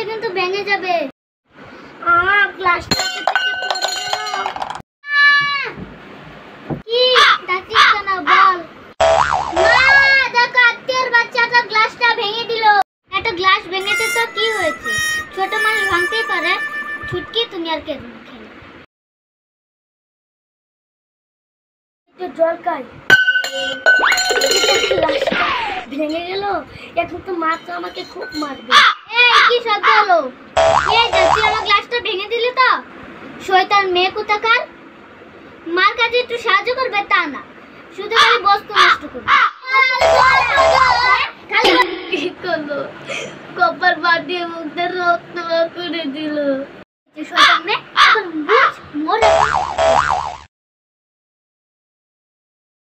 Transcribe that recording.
গ্লাসটা কিন্তু ভেঙে যাবে। গ্লাসটা থেকে পড়ে গেল। কি ডাকিস না বল। মা দেখো আত্মীয়র বাচ্চাটা গ্লাসটা ভেঙে দিল। একটা গ্লাস ভেঙেছে তো কি হয়েছে, ছোট মানুষ ভাঙতেই পারে। ছুটকি তুমি আর কে খেলো, একটু জল খাই। গ্লাসটা ভেঙে গেল, এখন তো মা তো আমাকে খুব মারবে। এই কি শব্দ হলো? এই তুই আমার গ্লাসটা ভেঙে দিলি তো? শয়তান মেয়ে কোথাকার। মার কাছে একটু সাহায্য করবে তা না, শুধু খালি বস্তু নষ্ট করবে। কি করলো, কপার বাদ দিয়ে মুখটা রক্ত করে দিল। শয়তান মেয়ে, এখন বুঝ।